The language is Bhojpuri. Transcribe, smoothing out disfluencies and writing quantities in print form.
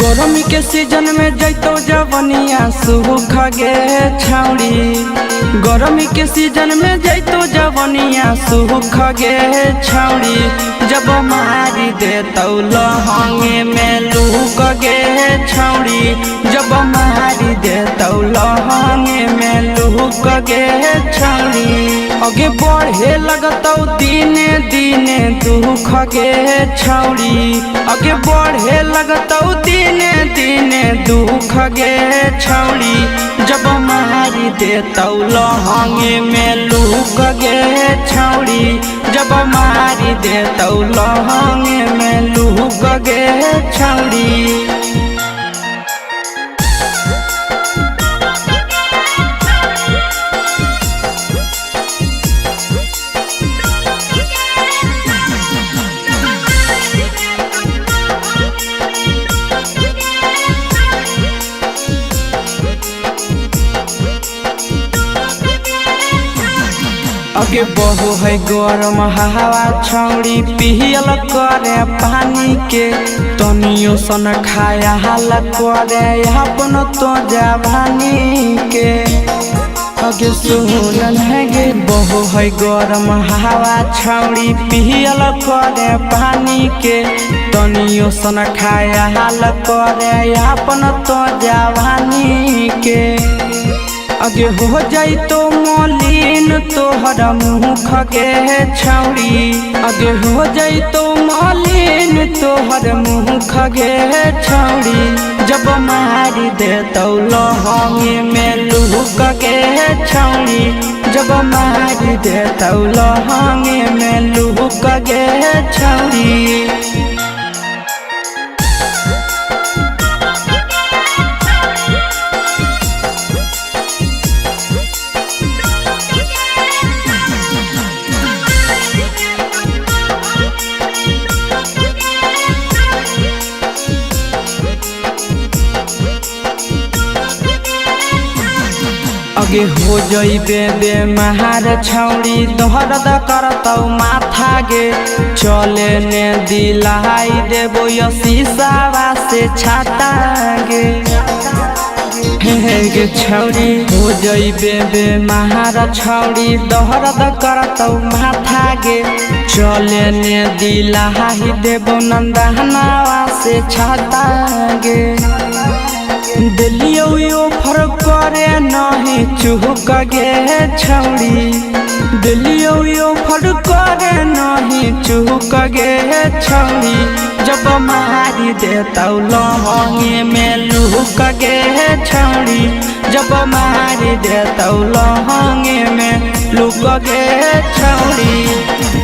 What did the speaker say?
गरमी के सीजन में जैतो जवनिया सूख गे छौड़ी। गरमी के सीजन में जैतो जवनिया सूख गे छौड़ी। जब मारी देतौ लहंगे में लूक गे छौड़ी। जब मारी देतौ लहंगे में लूक गे छौड़ी। आगे बढ़े लगतौ दिने दिने दुख गे छौड़ी। आगे बढ़े लगतौ दिने दिने दुख गे छौड़ी। जब मारी देतौ लहंगे में लूक गे छौड़ी। जब मारी देतौ लहंगे में लूक गे छौड़ी। आगे बहु है गरम हवा छौड़ी पियल करे पानी के। तनियो सन खाया हाल करे अपन तो जवानी के। आगे सुनन है गे बहु है गरम हवा छौड़ी पियल करे पानी के। तनियो सन खाया हाल करे अपन तो जवानी के। आगे हो जाई तो मलिन तोहर मुख गे छौड़ी। आगे हो जाई तो मलिन तोहर मुख गे छौड़ी। जब मारी देतौ लहंगे में लूक गे छौड़ी। जब मारी देतौ लहंगे में लूक गे छौड़ी। आगे हो जइबे बेमार छौड़ी दर्द करतौ माथा गे। चले ने दिलाई देबो शीशावा से छाता गे। हे गे छौड़ी हो जइबे बेमार छौड़ी दर्द करतौ माथा गे। चले ने दिलाई देबो नंदनवा से छाता गे। दिलियो ऑफर करे नहीं चुक गे छौड़ी। दिलियो ऑफर करे नहीं चुक गे छौड़ी। जब मारी देतौ लहंगे में लूक गे छौड़ी। जब मारी देतौ लहंगे में लूक गे छौड़ी।